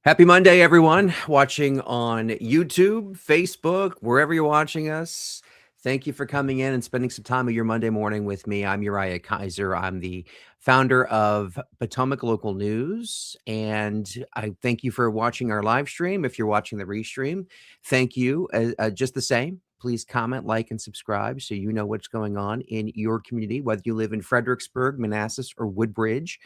Happy Monday, everyone watching on YouTube, Facebook, wherever you're watching us. Thank you for coming in and spending some time of your Monday morning with me. I'm Uriah Kaiser. I'm the founder of Potomac Local News, and I thank you for watching our live stream. If you're watching the restream, thank you. Just the same, please comment, like, and subscribe so you know what's going on in your community, whether you live in Fredericksburg, Manassas, or Woodbridge.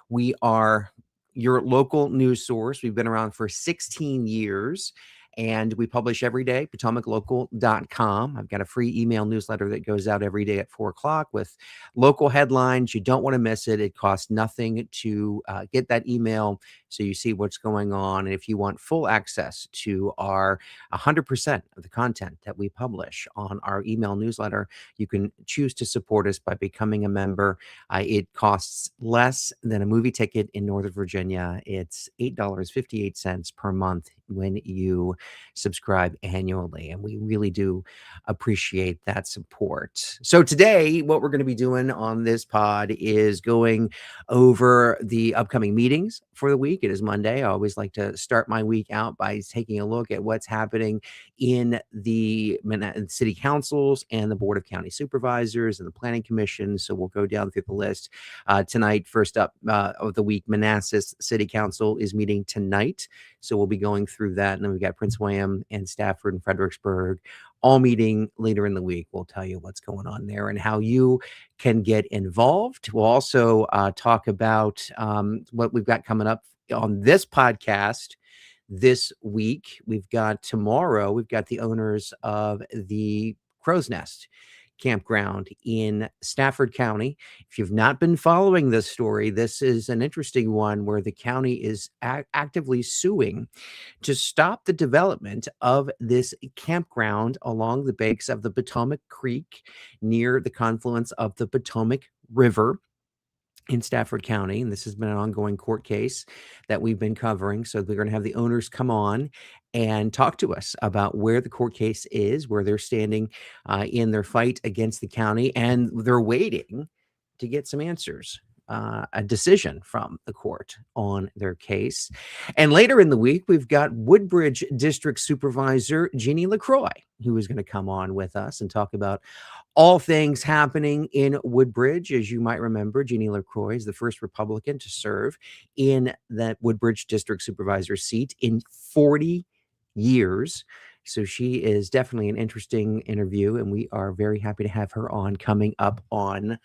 We are your local news source. We've been around for 16 years and we publish every day, potomaclocal.com. I've got a free email newsletter that goes out every day at 4 o'clock with local headlines. You don't want to miss it. It costs nothing to get that email so you see what's going on. And if you want full access to our 100% of the content that we publish on our email newsletter, you can choose to support us by becoming a member. It costs less than a movie ticket in Northern Virginia. It's $8.58 per month when you subscribe annually, and we really do appreciate that support. So today, what we're going to be doing on this pod is going over the upcoming meetings for the week. It is Monday. I always like to start my week out by taking a look at what's happening in the city councils and the Board of County Supervisors and the Planning Commission. So we'll go down through the list. Tonight, first up of the week, Manassas City Council is meeting tonight. So we'll be going through that. And then we've got Prince William and Stafford and Fredericksburg all meeting later in the week. We'll tell you what's going on there and how you can get involved. We'll also talk about what we've got coming up on this podcast this week. We've got tomorrow, we've got the owners of the Crow's Nest campground in Stafford County. If you've not been following this story, this is an interesting one where the county is actively suing to stop the development of this campground along the banks of the Potomac Creek near the confluence of the Potomac River in Stafford County. And this has been an ongoing court case that we've been covering. So we're going to have the owners come on and talk to us about where the court case is, where they're standing in their fight against the county, and they're waiting to get some answers, a decision from the court on their case. And later in the week, we've got Woodbridge District Supervisor Jeannie LaCroix, who is going to come on with us and talk about all things happening in Woodbridge. As you might remember, Jeannie LaCroix is the first Republican to serve in that Woodbridge District Supervisor seat in 40 years. So she is definitely an interesting interview, and we are very happy to have her on coming up on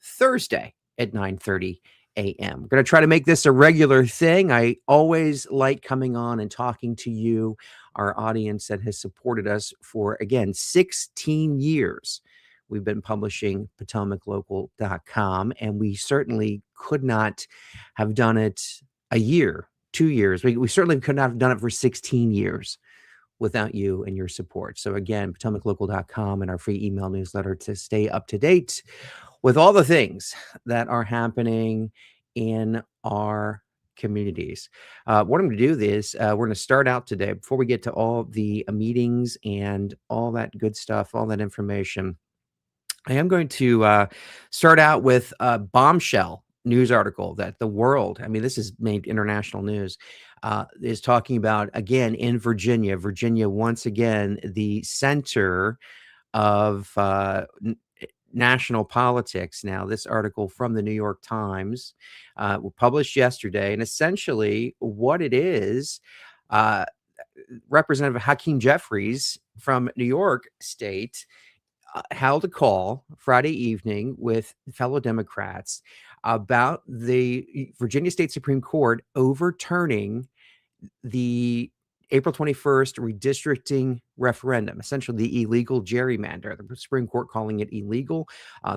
Thursday at 9:30 a.m. We're going to try to make this a regular thing. I always like coming on and talking to you, our audience that has supported us for, again, 16 years. We've been publishing potomaclocal.com, and we certainly could not have done it a year, 2 years. We certainly could not have done it for 16 years without you and your support. So again, potomaclocal.com and our free email newsletter to stay up to date with all the things that are happening in our communities. What I'm going to do is we're going to start out today, before we get to all the meetings and all that good stuff, all that information. I am going to start out with a bombshell news article that the world, I mean, this is made international news, is talking about, again, in Virginia. Virginia, once again, the center of national politics. Now, this article from the New York Times was published yesterday, and essentially what it is, Representative Hakeem Jeffries from New York State held a call Friday evening with fellow Democrats about the Virginia State Supreme Court overturning the April 21st redistricting referendum, essentially the illegal gerrymander, the Supreme Court calling it illegal,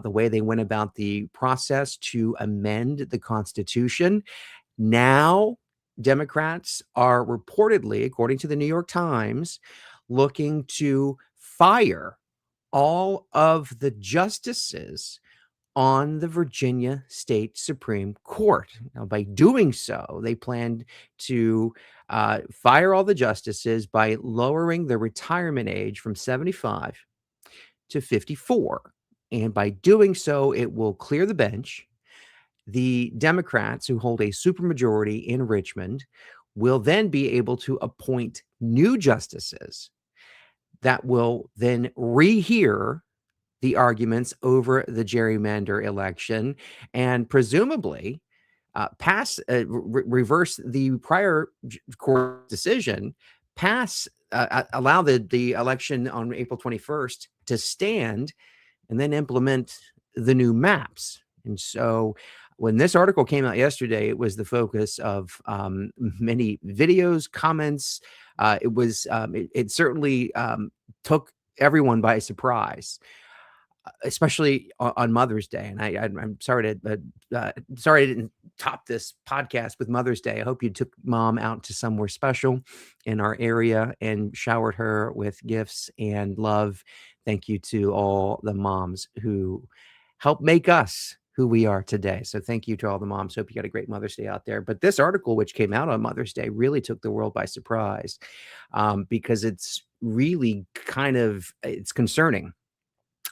the way they went about the process to amend the Constitution. Now, Democrats are reportedly, according to the New York Times, looking to fire all of the justices on the Virginia State Supreme Court. Now, by doing so, they plan to fire all the justices by lowering the retirement age from 75 to 54. And by doing so, it will clear the bench. The Democrats, who hold a supermajority in Richmond, will then be able to appoint new justices that will then rehear the arguments over the gerrymander election and presumably reverse the prior court decision, allow the election on April 21st to stand, and then implement the new maps. And so when this article came out yesterday, it was the focus of many videos, comments. It certainly took everyone by surprise, especially on Mother's Day. And I'm sorry sorry I didn't top this podcast with Mother's Day. I hope you took mom out to somewhere special in our area and showered her with gifts and love. Thank you to all the moms who help make us who we are today. So thank you to all the moms. Hope you got a great Mother's Day out there. But this article, which came out on Mother's Day, really took the world by surprise, because it's really it's concerning,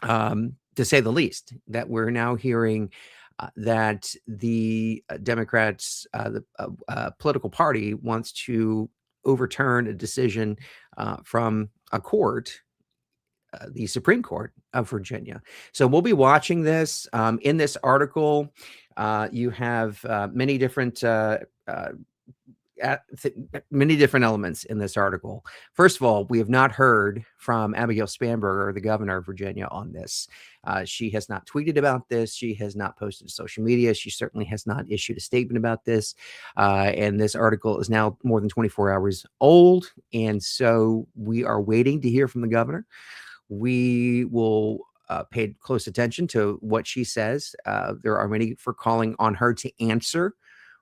to say the least, that we're now hearing that the Democrats, the political party, wants to overturn a decision from a court, the Supreme Court of Virginia. So we'll be watching this. In this article, you have many different many different elements in this article. First of all, we have not heard from Abigail Spanberger, the governor of Virginia, on this. She has not tweeted about this. She has not posted to social media. She certainly has not issued a statement about this. And this article is now more than 24 hours old. And so we are waiting to hear from the governor. We will pay close attention to what she says. There are many for calling on her to answer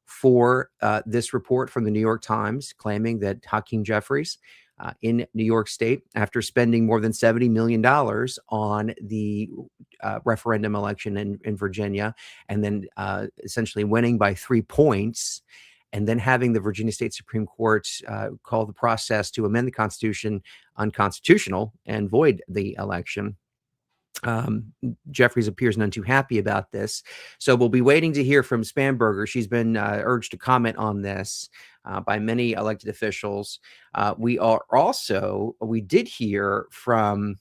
for this report from the New York Times claiming that Hakeem Jeffries in New York State, after spending more than $70 million on the referendum election in Virginia, and then essentially winning by 3 points, and then having the Virginia State Supreme Court call the process to amend the Constitution unconstitutional and void the election. Jeffries appears none too happy about this. So we'll be waiting to hear from Spanberger. She's been urged to comment on this by many elected officials. We did hear from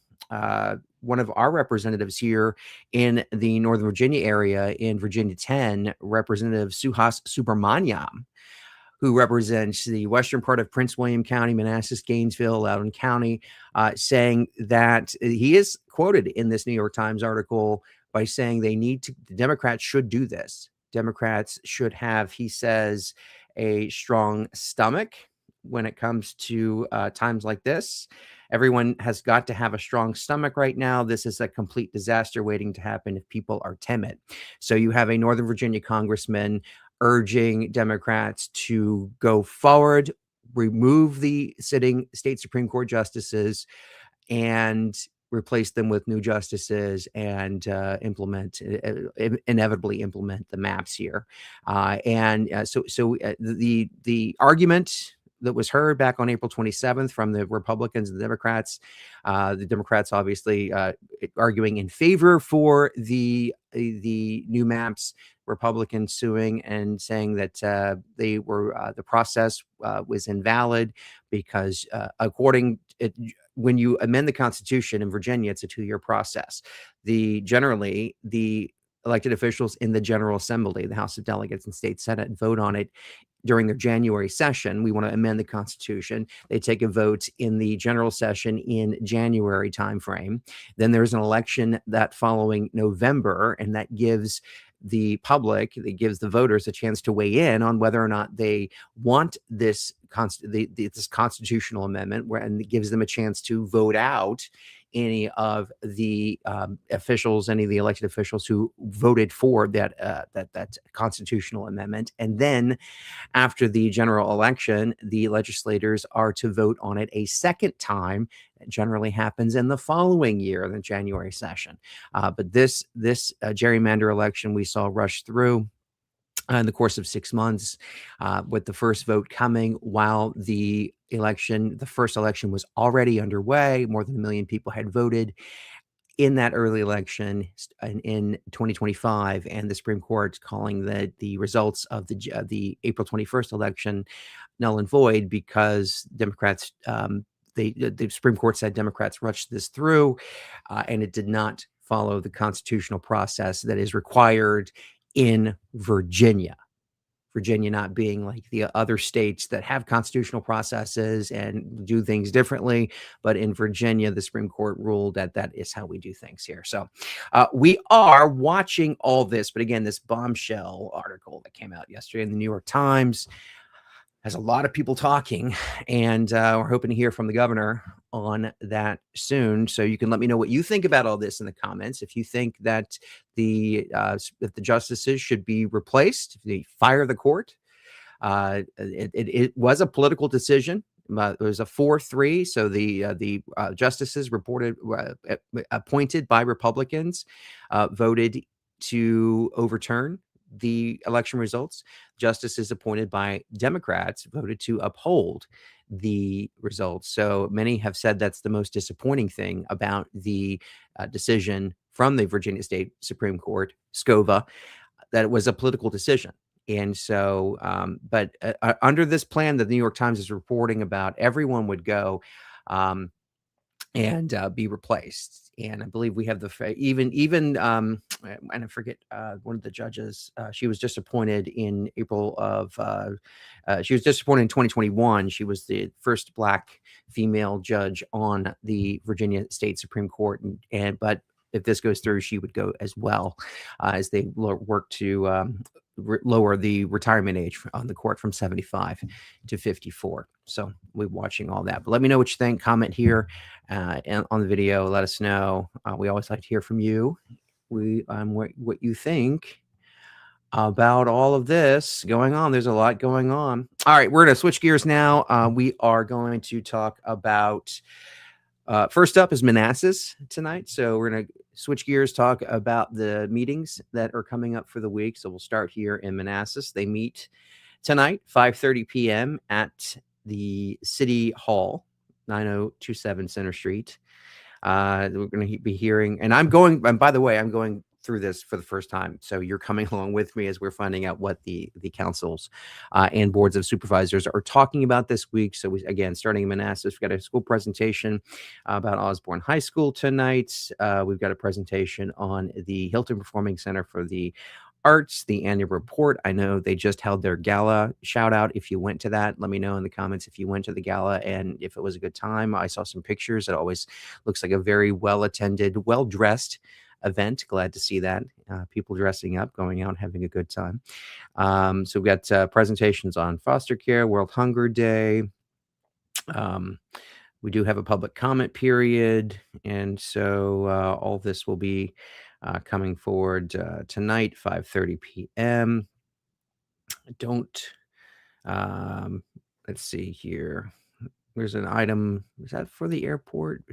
one of our representatives here in the Northern Virginia area in Virginia 10, Representative Suhas Subramaniam, who represents the western part of Prince William County, Manassas, Gainesville, Loudoun County, saying that he is quoted in this New York Times article by saying the Democrats should do this. Democrats should have, he says, a strong stomach when it comes to times like this. Everyone has got to have a strong stomach right now. This is a complete disaster waiting to happen if people are timid. So you have a Northern Virginia congressman urging Democrats to go forward, remove the sitting state Supreme Court justices, and replace them with new justices, and inevitably implement the maps here. The argument that was heard back on April 27th from the Republicans and the Democrats obviously arguing in favor for the new maps, Republicans suing and saying that the process was invalid because when you amend the Constitution in Virginia, it's a 2-year process. Generally, the elected officials in the General Assembly, the House of Delegates and State Senate, vote on it during their January session. We want to amend the Constitution. They take a vote in the general session in January timeframe. Then there's an election that following November, and that gives the public, it gives the voters a chance to weigh in on whether or not they want this constitutional amendment, and it gives them a chance to vote out any of the officials, any of the elected officials who voted for that constitutional amendment. And then after the general election, the legislators are to vote on it a second time. It generally happens in the following year, the January session. But this gerrymander election we saw rush through in the course of 6 months, with the first vote coming while the first election was already underway. More than 1 million people had voted. in that early election in 2025, and the Supreme Court calling the results of the April 21st election null and void because Democrats, the Supreme Court said Democrats rushed this through, and it did not follow the constitutional process that is required in Virginia. Virginia not being like the other states that have constitutional processes and do things differently. But in Virginia, the Supreme Court ruled that that is how we do things here. So we are watching all this. But again, this bombshell article that came out yesterday in the New York Times has a lot of people talking, and we're hoping to hear from the governor on that soon. So you can let me know what you think about all this in the comments. If you think that the justices should be replaced, if they fire the court, it was a political decision. It was a 4-3. So the justices appointed by Republicans voted to overturn the election results. Justices appointed by Democrats voted to uphold the results. So many have said that's the most disappointing thing about the decision from the Virginia State Supreme Court, SCOVA, that it was a political decision. And so, but under this plan that the New York Times is reporting about, everyone would go and be replaced. And I believe we have even and I forget one of the judges. She was just appointed in April of. She was just appointed in 2021. She was the first Black female judge on the Virginia State Supreme Court, but if this goes through, she would go as well, as they work to lower the retirement age on the court from 75 to 54. So we're watching all that. But let me know what you think. Comment here on the video. Let us know. We always like to hear from you. What you think about all of this going on. There's a lot going on. All right, we're going to switch gears now. We are going to talk about first up is Manassas tonight. So we're going to switch gears, talk about the meetings that are coming up for the week. So we'll start here in Manassas. They meet tonight, 5:30 p.m. at the City Hall, 9027 Center Street. We're going to be hearing, and by the way, I'm going through this for the first time. So you're coming along with me as we're finding out what the councils and boards of supervisors are talking about this week. So again, starting in Manassas, we've got a school presentation about Osborne High School tonight. We've got a presentation on the Hilton Performing Center for the Arts, the annual report. I know they just held their gala. Shout out if you went to that. Let me know in the comments if you went to the gala and if it was a good time. I saw some pictures. It always looks like a very well-attended, well-dressed event. Glad to see that. People dressing up, going out, having a good time. So we've got presentations on foster care, World Hunger Day. We do have a public comment period. And so all this will be coming forward tonight, 5:30 p.m. Let's see here. There's an item. Is that for the airport?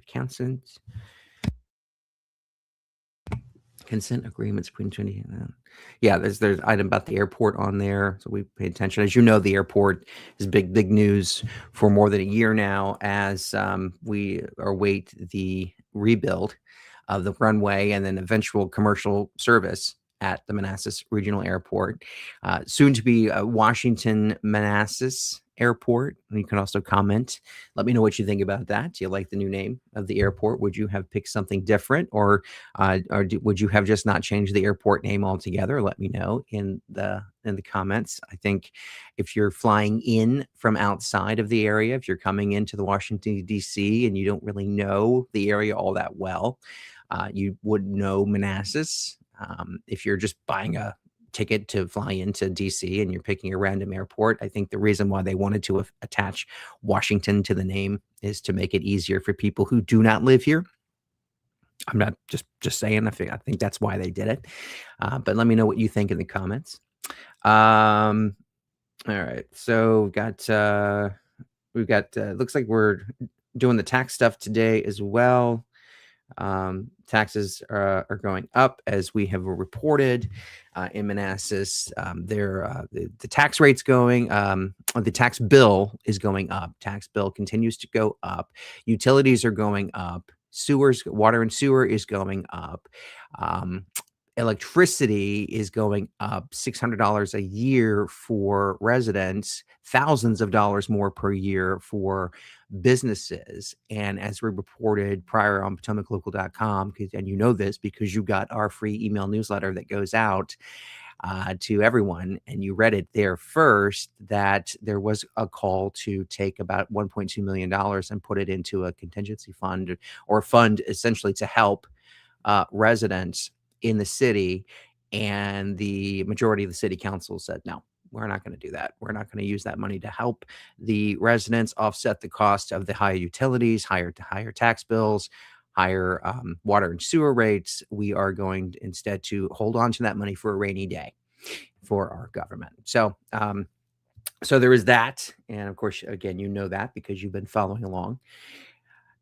Consent agreements between 20. Yeah, there's an item about the airport on there, so we pay attention. As you know, the airport is big news for more than a year now, as we await the rebuild of the runway and then eventual commercial service at the Manassas Regional Airport, soon to be Washington Manassas Airport. And you can also comment. Let me know what you think about that. Do you like the new name of the airport? Would you have picked something different, or would you have just not changed the airport name altogether? Let me know in the comments. I think if you're flying in from outside of the area, if you're coming into the Washington D.C. and you don't really know the area all that well, you would know Manassas. If you're just buying a ticket to fly into DC and you're picking a random airport, I think the reason why they wanted to attach Washington to the name is to make it easier for people who do not live here. I'm not just saying. I think that's why they did it. But let me know what you think in the comments. All right. So we've got looks like we're doing the tax stuff today as well. Taxes are going up, as we have reported in Manassas. The tax rate's going, the tax bill is going up. Tax bill continues to go up. Utilities are going up. Water and sewer is going up. Um, Electricity is going up $600 a year for residents, thousands of dollars more per year for businesses. And as we reported prior on PotomacLocal.com, and you know this because you got our free email newsletter that goes out to everyone, and you read it there first, that there was a call to take about $1.2 million and put it into a contingency fund or fund essentially to help residents in the city. And the majority of the city council said, no, we're not going to do that. We're not going to use that money to help the residents offset the cost of the higher utilities, higher tax bills, higher water and sewer rates. We are going instead to hold on to that money for a rainy day for our government. So, so there is that. And of course, again, you know that because you've been following along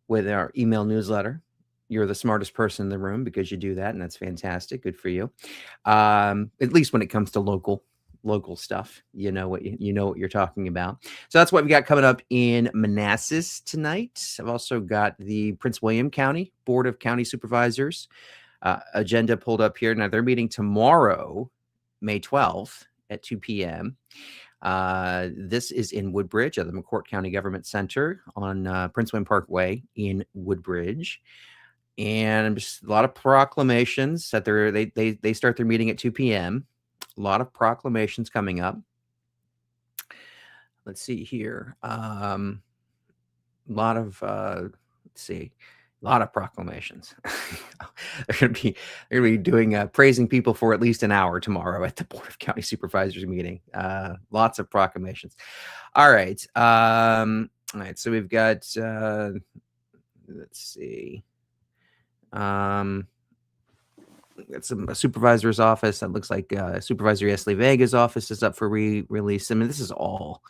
with our email newsletter. You're the smartest person in the room because you do that, and that's fantastic. Good for you. At least when it comes to local stuff, you know what you're talking about. So that's what we got coming up in Manassas tonight. I've also got the Prince William County Board of County Supervisors agenda pulled up here. Now they're meeting tomorrow, May 12th at 2 p.m. This is in Woodbridge at the McCourt County Government Center on Prince William Parkway in Woodbridge. And just a lot of proclamations that they start their meeting at 2 p.m. A lot of proclamations coming up. Let's see here. A lot of proclamations. They're going to be doing praising people for at least an hour tomorrow at the Board of County Supervisors meeting. Lots of proclamations. All right. All right. So we've got. Let's see. Got a supervisor's office. That looks like Supervisor Yesley Vega's office is up for release. I mean, this is all.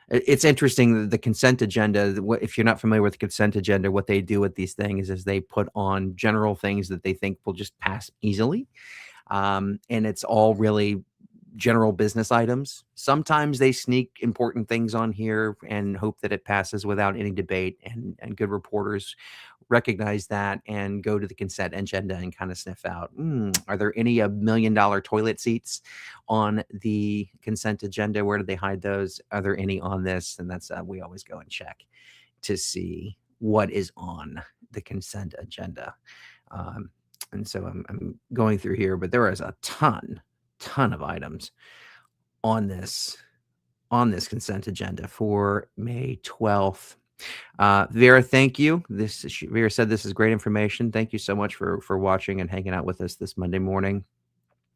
It's interesting, the consent agenda. If you're not familiar with the consent agenda, what they do with these things is they put on general things that they think will just pass easily. And it's all really general business items. Sometimes they sneak important things on here and hope that it passes without any debate, and good reporters recognize that and go to the consent agenda and kind of sniff out, are there any $1 million toilet seats on the consent agenda? Where did they hide those? Are there any on this? And that's we always go and check to see what is on the consent agenda. And so I'm going through here, but there is a ton of items on this consent agenda for May 12th. Vera, thank you. Vera said this is great information. Thank you so much for watching and hanging out with us this Monday morning.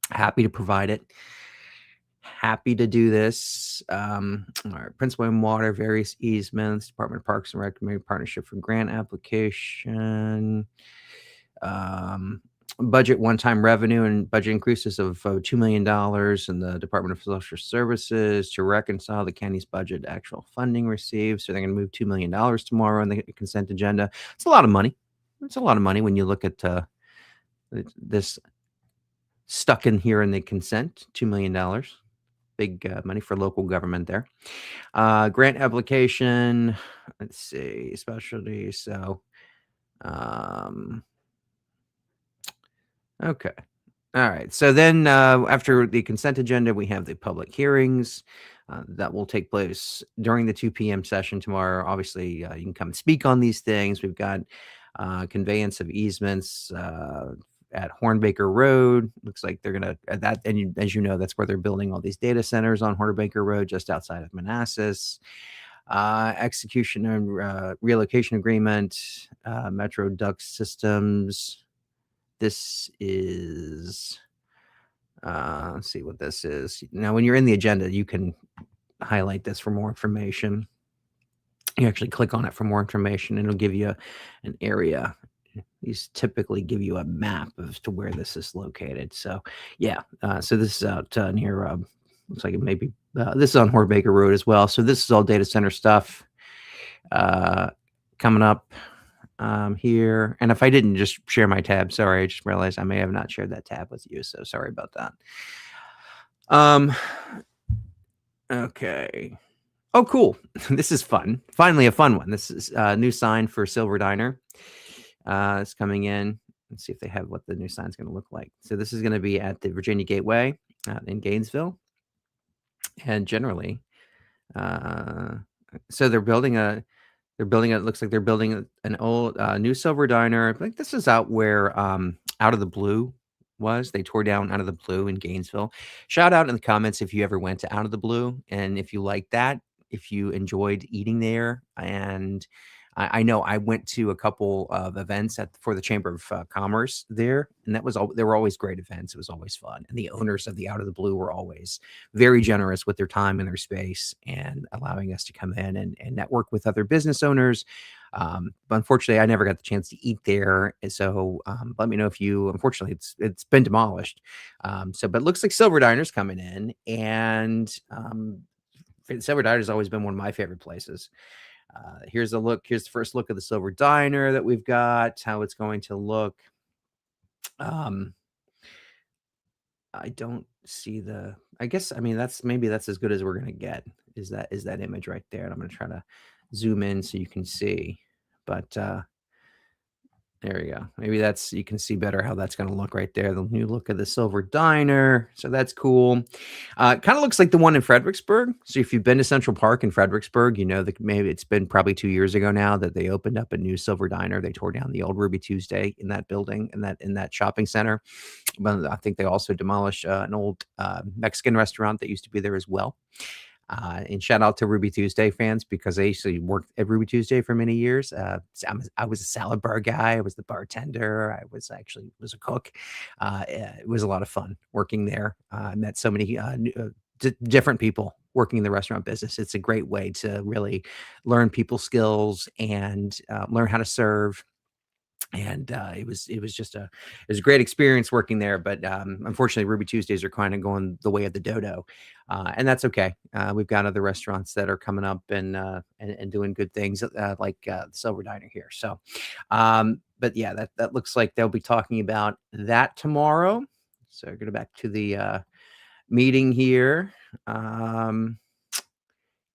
Happy to provide it. Happy to do this. All right, Prince William Water, various easements, Department of Parks and Rec Community Partnership for grant application. Budget one-time revenue and budget increases of $2 million in the Department of Social Services to reconcile the county's budget to actual funding received. So they're going to move $2 million tomorrow on the consent agenda. It's a lot of money. It's a lot of money when you look at this stuck in here in the consent, $2 million. Big money for local government there. Grant application. Let's see, specialty. So, okay. All right. So then after the consent agenda, we have the public hearings that will take place during the 2 p.m. session tomorrow. Obviously, you can come and speak on these things. We've got conveyance of easements at Hornbaker Road. Looks like they're going to that. And as you know, that's where they're building all these data centers on Hornbaker Road, just outside of Manassas. Execution and relocation agreement, Metro Duct Systems. This is, let's see what this is. Now, when you're in the agenda, you can highlight this for more information. You actually click on it for more information, and it'll give you an area. These typically give you a map as to where this is located. So, yeah. So this is out near, looks like it may be, this is on Hornbaker Road as well. So this is all data center stuff coming up. Here, and if I didn't just share my tab, sorry, I just realized I may have not shared that tab with you, so sorry about that. Okay. Oh, cool. This is fun. Finally, a fun one. This is a new sign for Silver Diner. is coming in. Let's see if they have what the new sign's going to look like. So this is going to be at the Virginia Gateway in Gainesville. And generally, so they're building a it looks like they're building an old new silver diner. I think this is out where Out of the Blue was. They tore down Out of the Blue in Gainesville. Shout out in the comments if you ever went to Out of the Blue and if you liked that, if you enjoyed eating there. And I know I went to a couple of events for the Chamber of Commerce there, and that was all. There were always great events. It was always fun, and the owners of the Out of the Blue were always very generous with their time and their space, and allowing us to come in and network with other business owners. But unfortunately, I never got the chance to eat there. And so let me know if you. Unfortunately, it's been demolished. But it looks like Silver Diner's coming in, and Silver Diner's always been one of my favorite places. Here's a look. Here's the first look of the Silver Diner that we've got, how it's going to look. I don't see I guess, I mean, that's as good as we're going to get is that image right there. And I'm going to try to zoom in so you can see, but, there you go. Maybe you can see better how that's going to look right there. The new look of the Silver Diner. So that's cool. It kind of looks like the one in Fredericksburg. So if you've been to Central Park in Fredericksburg, you know that maybe it's been probably 2 years ago now that they opened up a new Silver Diner. They tore down the old Ruby Tuesday in that building, in that shopping center. But I think they also demolished an old Mexican restaurant that used to be there as well. And shout out to Ruby Tuesday fans because I actually worked at Ruby Tuesday for many years. I was a salad bar guy. I was the bartender. I was a cook. It was a lot of fun working there. I met so many different people working in the restaurant business. It's a great way to really learn people's skills and learn how to serve. And it was a great experience working there. But unfortunately, Ruby Tuesdays are kind of going the way of the dodo, and that's okay. We've got other restaurants that are coming up and doing good things, like the Silver Diner here. So, but yeah, that looks like they'll be talking about that tomorrow. So go back to the meeting here.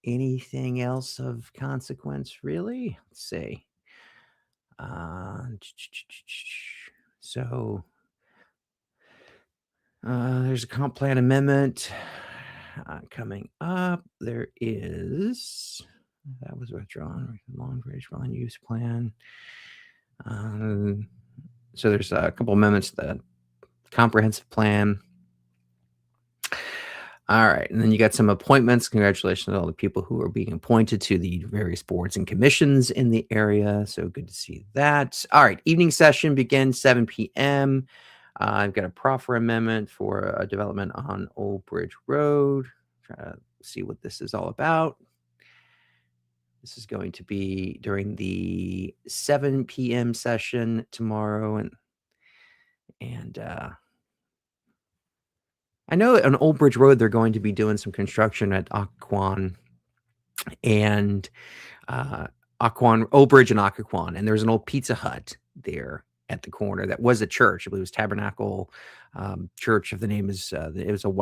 Anything else of consequence, really? Let's see. So there's a comp plan amendment coming up. There is that was withdrawn. Long Range Land Use Plan. So there's a couple amendments to the comprehensive plan. All right. And then you got some appointments. Congratulations to all the people who are being appointed to the various boards and commissions in the area. So good to see that. All right. Evening session begins 7 p.m. I've got a proffer amendment for a development on Old Bridge Road. Try to see what this is all about. This is going to be during the 7 p.m. session tomorrow. And I know on Old Bridge Road, they're going to be doing some construction at Occoquan and Old Bridge and Occoquan. And there's an old Pizza Hut there at the corner that was a church. I believe it was Tabernacle Church. If the name is, it was a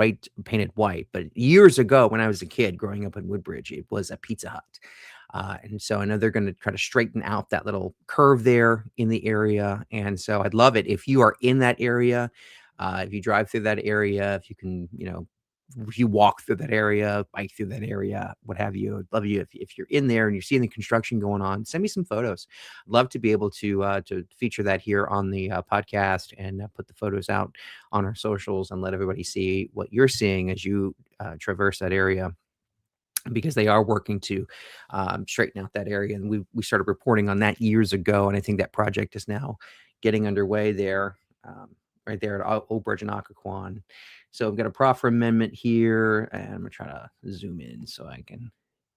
painted white. But years ago, when I was a kid growing up in Woodbridge, it was a Pizza Hut. And so I know they're going to try to straighten out that little curve there in the area. And so I'd love it if you are in that area. If you drive through that area, if you can, if you walk through that area, bike through that area, what have you, I'd love you if you're in there and you're seeing the construction going on, send me some photos. I'd love to be able to feature that here on the podcast and put the photos out on our socials and let everybody see what you're seeing as you traverse that area. Because they are working to straighten out that area. And we started reporting on that years ago. And I think that project is now getting underway there, right there at Old Bridge and Occoquan. So I've got a proffer amendment here. And I'm going to try to zoom in so I can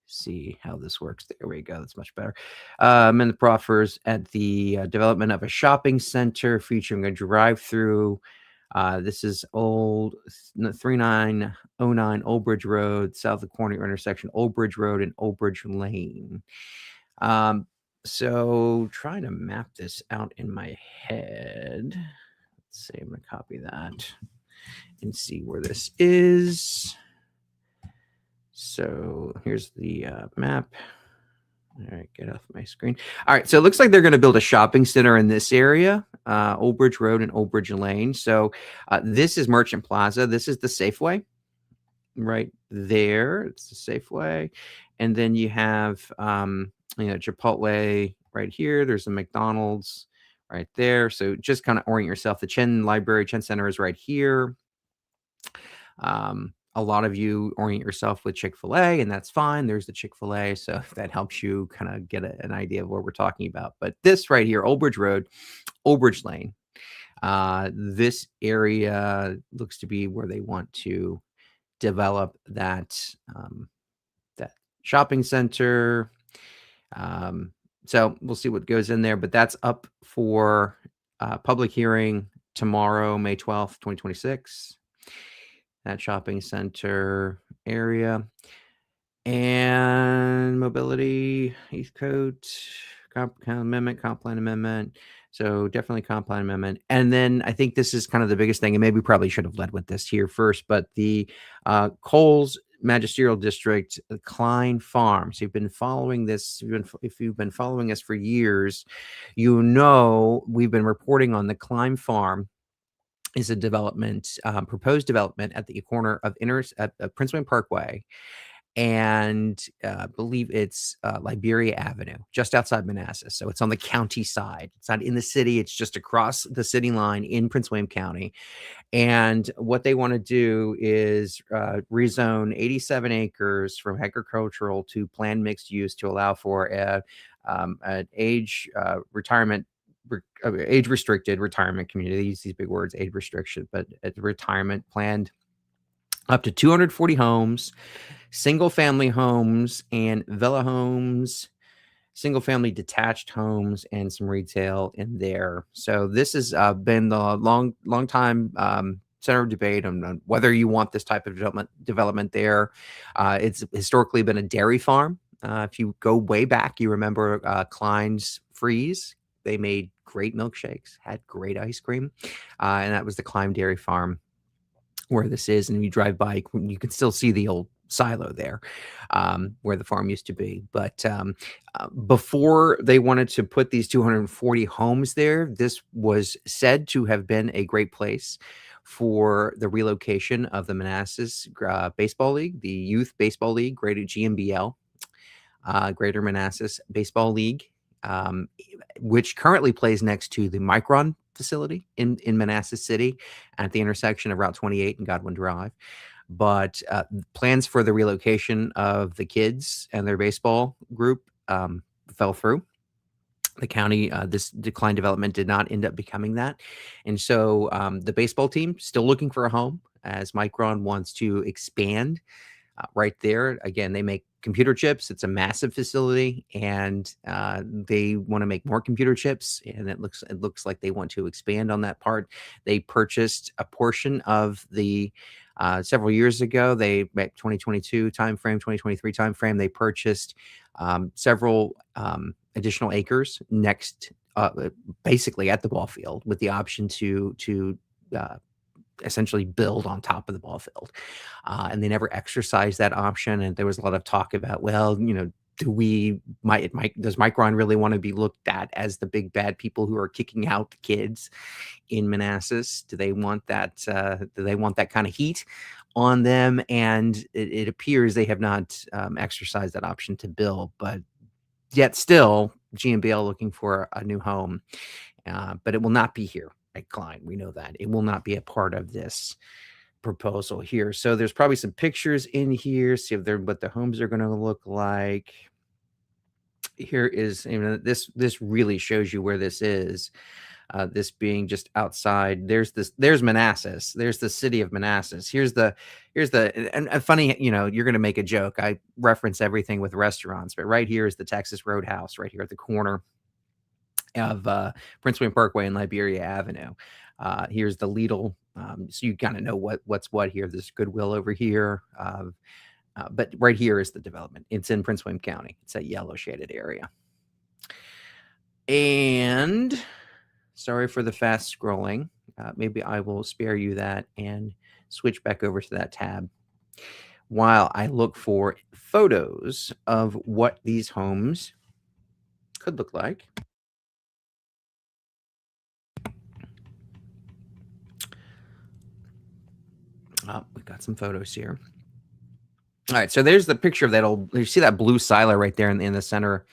see how this works. There we go. That's much better. Amend the proffers at the development of a shopping center featuring a drive-through. This is old 3909 Old Bridge Road, south of corner intersection, Old Bridge Road and Old Bridge Lane. So trying to map this out in my head. Let's see, I'm going to copy that and see where this is. So here's the map. All right, get off my screen. All right, so it looks like they're going to build a shopping center in this area, Old Bridge Road and Old Bridge Lane. So this is Merchant Plaza. This is the Safeway right there. It's the Safeway, and then you have Chipotle right here. There's a McDonald's right there. So just kind of orient yourself. The Chen Center is right here. A lot of you orient yourself with Chick-fil-A, and that's fine. There's the Chick-fil-A, so if that helps you kind of get an idea of what we're talking about. But this right here, Old Bridge Road, Old Bridge Lane, this area looks to be where they want to develop that shopping center. So we'll see what goes in there, but that's up for public hearing tomorrow, May 12th, 2026. That shopping center area. And mobility, East Coast, comp plan amendment. So definitely comp plan amendment. And then I think this is kind of the biggest thing, and maybe probably should have led with this here first, but the Coles Magisterial District, Klein Farm. So you've been following this, if you've been following us for years, you know we've been reporting on the Klein Farm is a development, proposed development at the corner of Prince William Parkway, and I believe it's Liberia Avenue, just outside Manassas. So it's on the county side. It's not in the city. It's just across the city line in Prince William County. And what they want to do is rezone 87 acres from agricultural to planned mixed use to allow for an age restricted retirement community. They use these big words, age restriction, but it's retirement planned up to 240 homes, single family homes and villa homes, single family detached homes, and some retail in there. So this has been the long time center of debate on whether you want this type of development there. It's historically been a dairy farm. If you go way back, you remember Klein's Freeze. They made great milkshakes, had great ice cream, and that was the Klein Dairy Farm where this is. And you drive by, you can still see the old silo there where the farm used to be. But before they wanted to put these 240 homes there, this was said to have been a great place for the relocation of the Manassas Baseball League, the Youth Baseball League, graded GMBL, Greater Manassas Baseball League, which currently plays next to the Micron facility in Manassas City at the intersection of Route 28 and Godwin Drive. But plans for the relocation of the kids and their baseball group fell through. The county, this decline development did not end up becoming that. And so the baseball team still looking for a home as Micron wants to expand right there. Again, they make computer chips. It's a massive facility, and they want to make more computer chips. And it looks like they want to expand on that part. They purchased a portion of the several years ago. They 2022 timeframe, 2023 timeframe. They purchased several additional acres next, basically at the ball field, with the option to essentially build on top of the ball field. And they never exercised that option. And there was a lot of talk about, well, does Micron really want to be looked at as the big bad people who are kicking out the kids in Manassas? Do they want that? Do they want that kind of heat on them? And it appears they have not exercised that option to build, but yet still GMBL looking for a new home. But it will not be here at Klein. We know that it will not be a part of this proposal here. So there's probably some pictures in here. See if what the homes are going to look like. Here is, this really shows you where this is. This being just outside. There's Manassas. There's the city of Manassas. Here's the and funny, you're going to make a joke. I reference everything with restaurants, but right here is the Texas Roadhouse, right here at the corner of Prince William Parkway and Liberia Avenue. Here's the Lidl. So you kind of know what's what here. There's Goodwill over here. But right here is the development. It's in Prince William County. It's a yellow shaded area. And sorry for the fast scrolling. Maybe I will spare you that and switch back over to that tab while I look for photos of what these homes could look like. Oh, we've got some photos here. All right, so there's the picture of that old. You see that blue silo right there in the center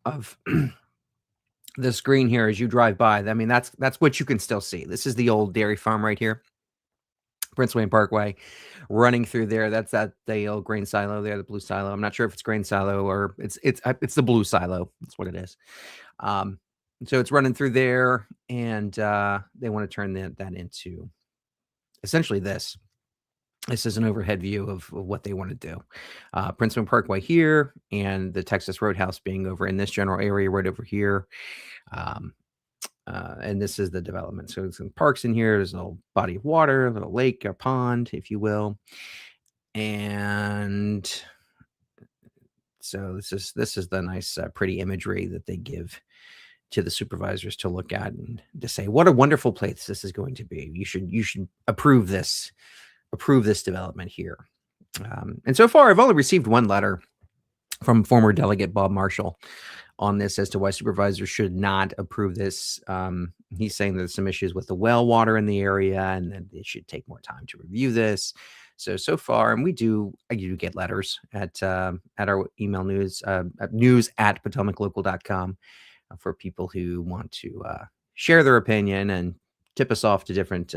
of the screen here as you drive by. I mean, that's what you can still see. This is the old dairy farm right here, Prince William Parkway, running through there. That's the old grain silo there, the blue silo. I'm not sure if it's grain silo or it's the blue silo. That's what it is. So it's running through there, and they want to turn that into essentially this. This is an overhead view of what they want to do. Prince William Parkway here, and the Texas Roadhouse being over in this general area right over here. And this is the development. So it's some parks in here. There's a little body of water, a little lake, a pond, if you will. And so this is the nice, pretty imagery that they give to the supervisors to look at and to say, what a wonderful place this is going to be. You should approve this development here. And so far, I've only received one letter from former Delegate Bob Marshall on this as to why supervisors should not approve this. He's saying there's some issues with the well water in the area and that they should take more time to review this. So far, and I do get letters at our email news at potomaclocal.com for people who want to share their opinion and tip us off to different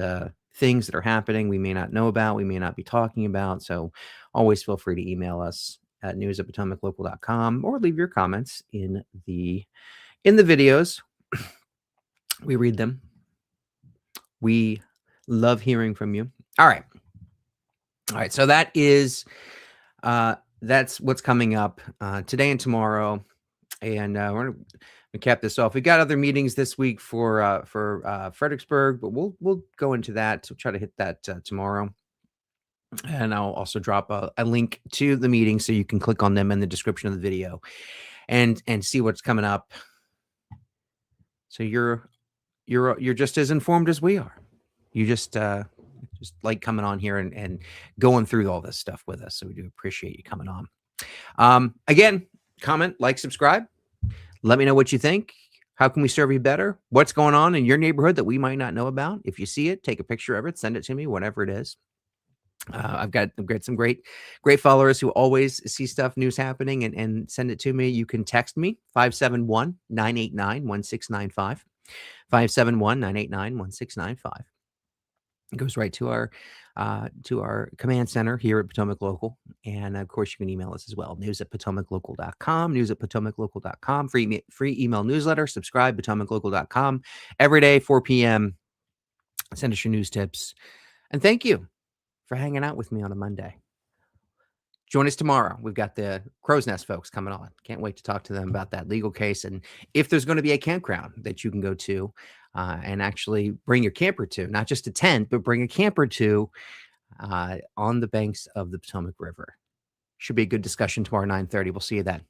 things that are happening we may not know about, we may not be talking about. So always feel free to email us at news@potomaclocal.com or leave your comments in the videos. We read them. We love hearing from you. All right. So that is that's what's coming up today and tomorrow. And we're gonna cap this off. We got other meetings this week for Fredericksburg, but we'll go into that. So try to hit that tomorrow. And I'll also drop a link to the meeting so you can click on them in the description of the video and see what's coming up. So you're just as informed as we are. You just like coming on here and going through all this stuff with us. So we do appreciate you coming on. Again, comment, like, subscribe. Let me know what you think. How can we serve you better? What's going on in your neighborhood that we might not know about? If you see it, take a picture of it, send it to me, whatever it is. I've got some great followers who always see stuff, news happening, and send it to me. You can text me 571-989-1695. 571-989-1695. It goes right to our command center here at Potomac Local. And of course, you can email us as well. news@potomaclocal.com, news@potomaclocal.com, free email newsletter. Subscribe, potomaclocal.com. Every day, 4 p.m. Send us your news tips. And thank you for hanging out with me on a Monday. Join us tomorrow. We've got the Crow's Nest folks coming on. Can't wait to talk to them about that legal case and if there's going to be a campground that you can go to and actually bring your camper to, not just a tent, but bring a camper to on the banks of the Potomac River. Should be a good discussion tomorrow, 9:30. We'll see you then.